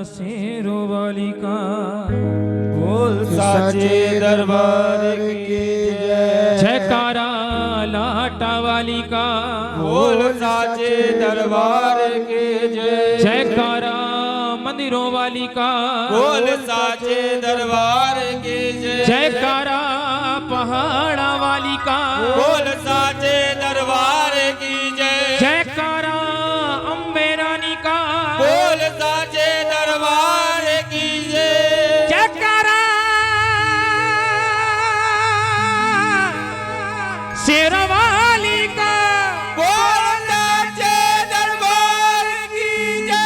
शेरों वाली का, बोल साचे दरबार की जय। जयकारा लाटा वाली का, बोल साचे दरबार की जय। जयकारा मंदिरों वाली का, बोल साचे दरबार की जय। जयकारा पहाड़ा वाली का, बोल साचे दरबार की जय। जयकारा अम्बे रानी का, बोल साचे दरबार की जय। जयकारा शेरों वाली का, बोल साचे दरबार की जय।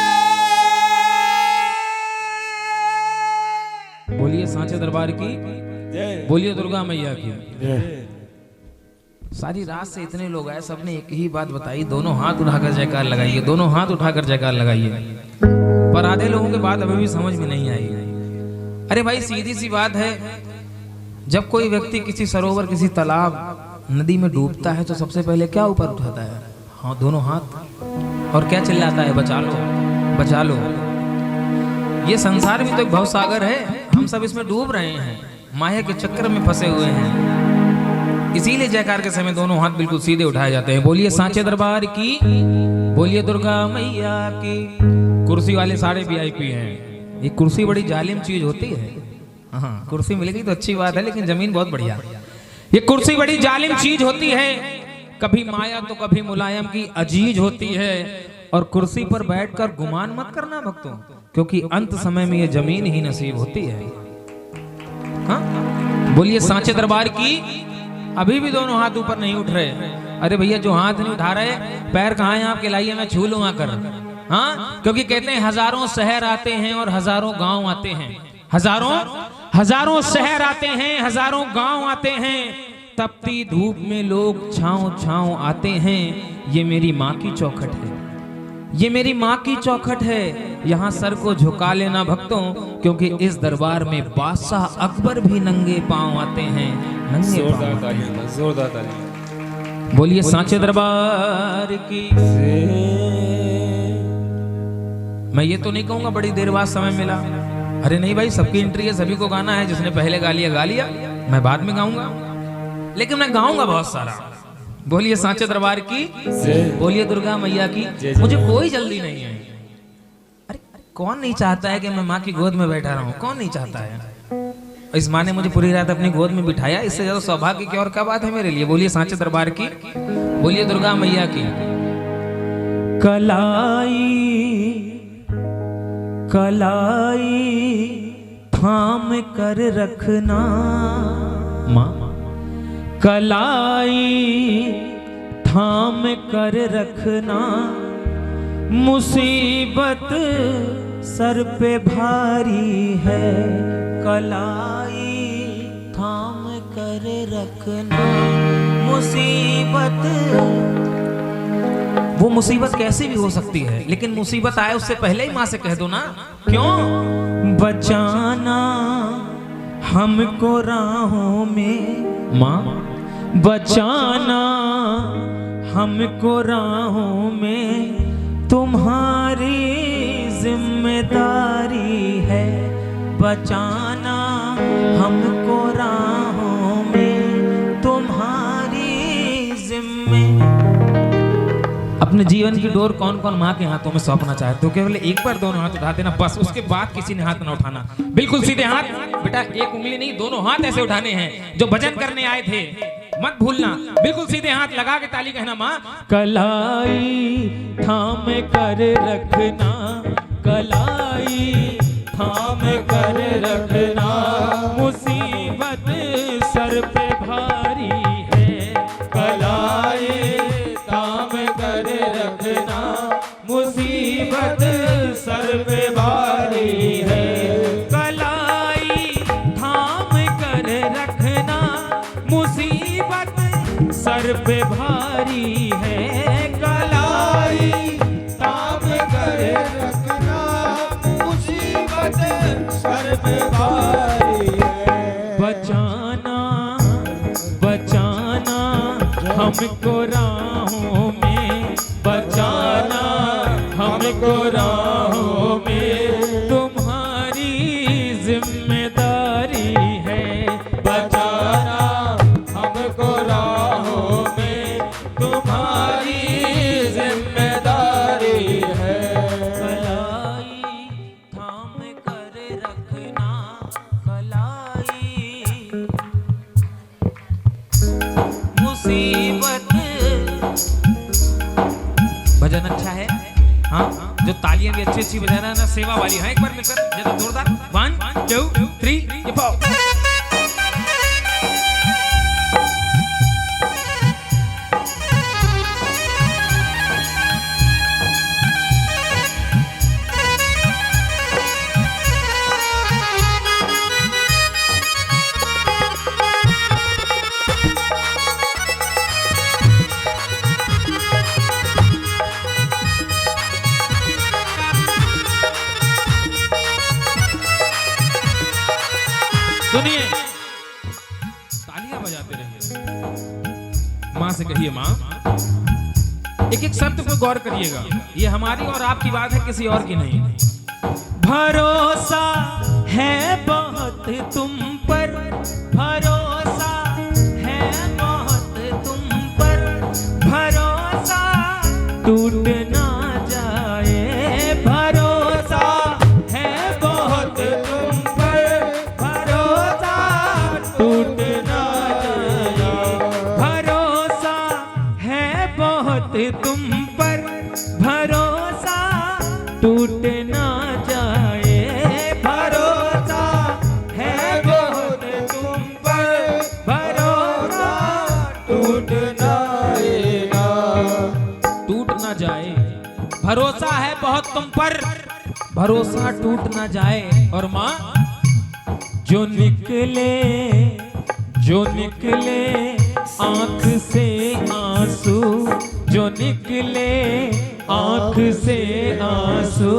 बोलिए सांचे दरबार की जय। बोलिए दुर्गा मैया की सारी रात से इतने लोग आए, सबने एक ही बात बताई, दोनों हाथ उठाकर जयकार लगाइए, दोनों हाथ उठाकर जयकार लगाइए। पर आधे लोगों के बात अभी भी समझ में नहीं आई। अरे भाई सीधी सी बात है, जब कोई व्यक्ति किसी सरोवर, किसी तालाब, नदी में डूबता है तो सबसे पहले क्या ऊपर उठाता है? हाँ, दोनों हाथ, और क्या चिल्लाता है? बचा लो, बचा लो। ये संसार भी तो एक भवसागर है, हम सब इसमें डूब रहे हैं, माया के चक्कर में फंसे हुए हैं। इसीलिए जयकार के समय दोनों हाथ बिल्कुल सीधे उठाए जाते हैं। बोलिए सांचे दरबार की, बोलिए दुर्गा मैया की। कुर्सी वाले सारे VIP हैं। ये कुर्सी बड़ी जालिम चीज होती है। हाँ, कुर्सी मिलेगी तो अच्छी बात है, लेकिन जमीन बहुत बढ़िया। ये कुर्सी बड़ी जालिम चीज होती है, कभी माया तो कभी मुलायम की अजीज होती है। और कुर्सी पर बैठकर गुमान मत करना भक्तों, क्योंकि अंत समय में ये जमीन ही नसीब होती है। हाँ? बोलिए सांचे दरबार की। अभी भी दोनों हाथ ऊपर नहीं उठ रहे। अरे भैया, जो हाथ नहीं उठा रहे, पैर कहाँ हैं आपके? लाइए, मैं छू लूंगा कर। हाँ, क्योंकि कहते हैं हजारों शहर आते हैं और हजारों गांव आते हैं। हजारों शहर आते हैं, हजारों गांव आते हैं, तपती धूप में लोग छांव छांव आते हैं। ये मेरी माँ की चौखट है, ये मेरी माँ की चौखट है। यहाँ सर को झुका लेना भक्तों, क्योंकि इस दरबार में बादशाह अकबर भी नंगे पांव आते हैं। नंगे जोरदार पांव। तालियां, जोरदार तालियां। बोलिए सांचे दरबार की। मैं ये तो नहीं कहूंगा बड़ी देर बाद समय मिला। अरे नहीं भाई, सबकी एंट्री है, सभी को गाना है। जिसने पहले गा लिया, मैं बाद में गाऊंगा, लेकिन मैं गाऊंगा बहुत सारा। बोलिए सांचे दरबार की, बोलिए दुर्गा मैया की। मुझे कोई जल्दी नहीं है। अरे कौन नहीं चाहता है कि मैं माँ की गोद में बैठा रहूं? कौन नहीं चाहता है? इस माँ ने मुझे पूरी रात अपनी गोद में बिठाया, इससे ज्यादा सौभाग्य की और क्या बात है मेरे लिए। बोलिए सांचे दरबार की, बोलिए दुर्गा मैया की। कलाई थाम कर रखना माँ, कलाई थाम कर रखना, मुसीबत सर पे भारी है। कलाई थाम कर रखना, मुसीबत। वो मुसीबत कैसी भी हो सकती है, लेकिन मुसीबत आए उससे पहले ही माँ से कह दो ना। क्यों? बचाना हमको राहों में माँ, बचाना हमको राहों में, तुम्हारी जिम्मेदारी है। बचाना हमको राहों में, तुम्हारी जिम्मे। अपने जीवन की डोर कौन कौन माँ के हाथों में सौंपना चाहते हो? केवल एक बार दोनों हाथ उठा देना बस, उसके बाद किसी ने हाथ ना उठाना। बिल्कुल सीधे हाथ बेटा, एक उंगली नहीं, दोनों हाथ ऐसे उठाने हैं। जो भजन करने आए थे मत भूलना, बिल्कुल सीधे हाथ लगा के ताली कहना माँ। कलाई थाम कर रखना, कलाई थाम कर रखना, मुसीबत सर पे भारी है। कलाई थाम कर रखना, मुसीबत सर पे भारी है। कलाई थाम कर रखना, मुसीबत सर पे भारी है। कलाई थाम कर रखना, मुसीबत सर पे भारी है। बचाना बचाना हमको राहों में, बचाना हमको राहों में, तुम तालियां भी अच्छी अच्छी बजाना ना, सेवा वाली। हाँ, एक बार मिलकर जरा जोरदार। 1 2 3 ये पाओ। सुनिए, तालियां बजाते रहिए। माँ से कहिए, माँ एक एक शब्द पर गौर करिएगा। ये हमारी और आपकी बात है, किसी और की नहीं। भरोसा है बहुत तुम पर, भरोसा है बहुत तुम पर, भरोसा टूट ना जाए, भरोसा है बहुत तुम पर, भरोसा टूट ना जाए, भरोसा है बहुत तुम पर, भरोसा टूट ना जाए, भरोसा है बहुत तुम पर, भरोसा टूट ना जाए, भरोसा है बहुत तुम पर, भरोसा टूट ना जाए। और माँ, जो निकले आंख से आंसू, जो निकले आंख से आंसू,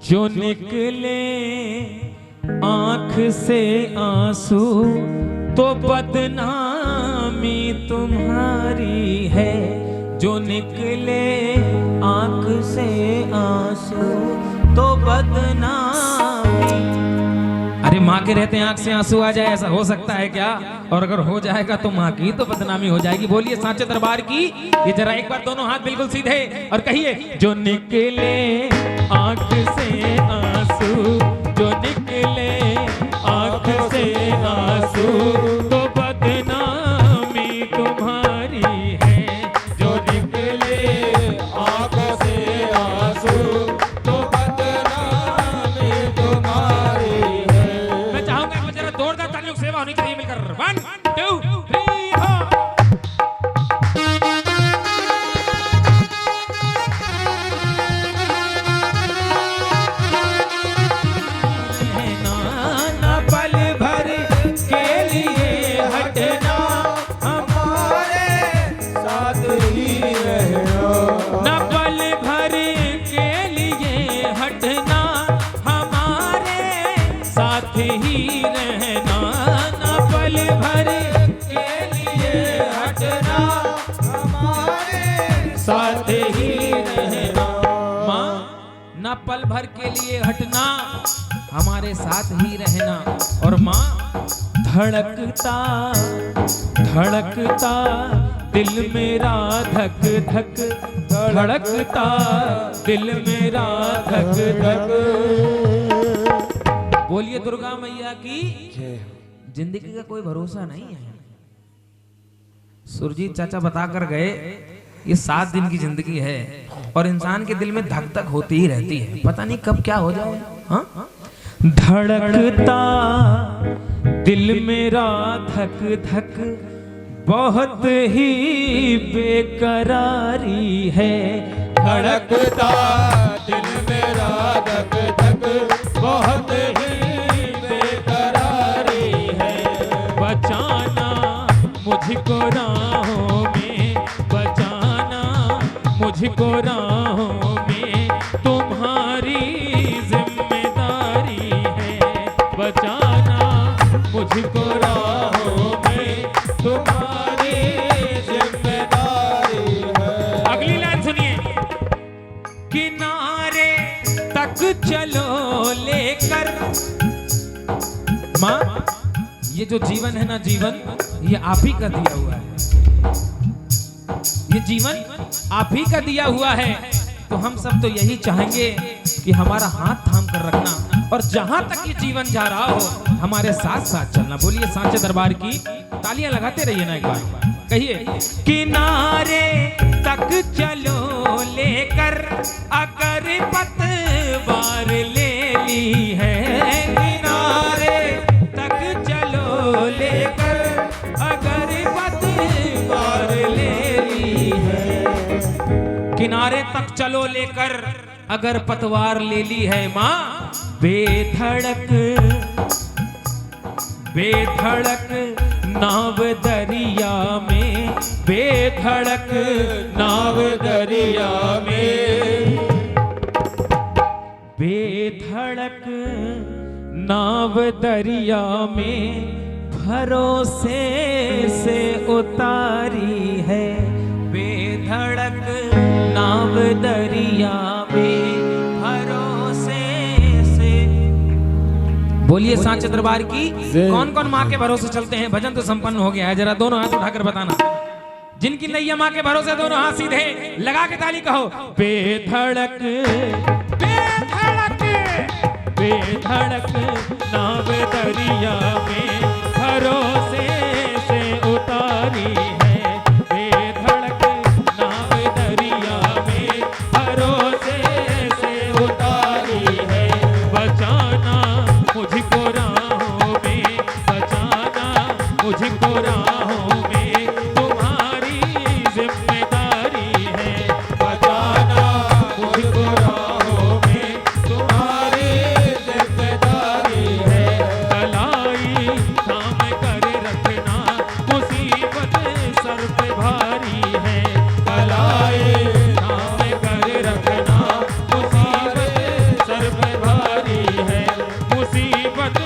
जो निकले आंख से आंसू, तो बदनामी तुम्हारी है, जो निकले आंख से आंसू तो बदनामी। अरे माँ के रहते आंख से आंसू आ जाए, ऐसा हो सकता है क्या? और अगर हो जाएगा तो माँ की तो बदनामी हो जाएगी। बोलिए सांचे दरबार की। ये जरा एक बार दोनों हाथ बिल्कुल सीधे और कहिए, जो निकले आंख से आंसू, जो निकले आंख से आंसू तो बदनामी तुम्हारी है, जो निकले आंख से आंसू तो बदनामी तुम्हारी है। मैं चाहूंगा जरा जोरदार तालियों से सेवा होनी चाहिए मिलकर। 1 2 3 हो। ना पल भर के लिए हटना, हमारे साथ ही रहना, ना पल भर के लिए हटना, हमारे साथ ही रहना, ना पल भर के लिए हटना, हमारे साथ ही रहना। माँ, ना पल भर के लिए हटना, हमारे साथ ही रहना। और माँ, धड़कता धड़कता दिल मेरा धक धक, धड़कता दिल मेरा धक धक। बोलिए दुर्गा मैया की। जिंदगी का कोई भरोसा नहीं है। सुरजीत चाचा बता कर गए, ये 7 दिन की जिंदगी है और इंसान के दिल में धक धक होती ही रहती है, पता नहीं कब क्या हो जाए। हाँ, धड़कता दिल मेरा धक धक, बहुत ही बेकरारी है, धड़कता दिल मेरा धक धक, बहुत ही बेकरारी है। बचाना मुझको राहों में, बचाना मुझको राहों में, तुम्हारी जिम्मेदारी है, बचाना मुझको राहों में, तुम्हारी जिम्मेदारी है। अगली लाइन सुनिए। किनारे तक चलो लेकर। माँ, ये जो जीवन है ना, जीवन ये आप ही का दिया हुआ है, ये जीवन आप ही का दिया हुआ है। तो हम सब तो यही चाहेंगे कि हमारा हाथ थाम कर रखना और जहां तक ये जीवन जा रहा हो हमारे साथ साथ चलना। बोलिए सांचे दरबार की। तालियां लगाते रहिए ना एक बार। कहिए, किनारे तक चलो लेकर अगर पतवार ले ली है, किनारे तक चलो लेकर अगर पतवार ले ली है, किनारे तक चलो लेकर अगर पतवार ले ली है माँ, बेधड़क बेधड़क नाव दरिया में, बेधड़क नाव दरिया में, बेधड़क नाव दरिया में भरोसे से उतारी है, बेधड़क नाव दरिया में भरोसे से। बोलिए सांचे दरबार की। कौन कौन माँ के भरोसे चलते हैं? भजन तो संपन्न हो गया है, जरा दोनों हाथ उठाकर बताना। जिनकी नैया माँ के भरोसे दोनों हाथ सीधे लगा के ताली कहो। बेधड़क बेधड़क बेधड़क नाव दरिया में भरोसे से उतारी है, बेधड़क नाव दरिया में भरोसे से उतारी है, बचाना मुझको राहों में, बचाना मुझको राहों में तुम्हारी जिम्मेदारी है, बचाना मुझको राहों में तुम्हारी जिम्मेदारी है, कलाई थाम कर रखना मुसीबत सर पे भारी है, कलाई थाम कर रखना मुसीबत सर पे भारी है, मुसीबत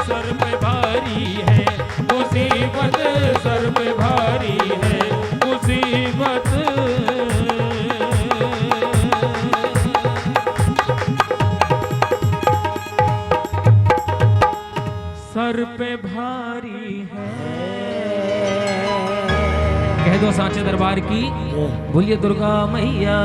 सर पे भारी है, मुसीबत सर पे भारी है, मुसीबत सर पे भारी है। कह दो सांचे दरबार की। बोलिए दुर्गा मैया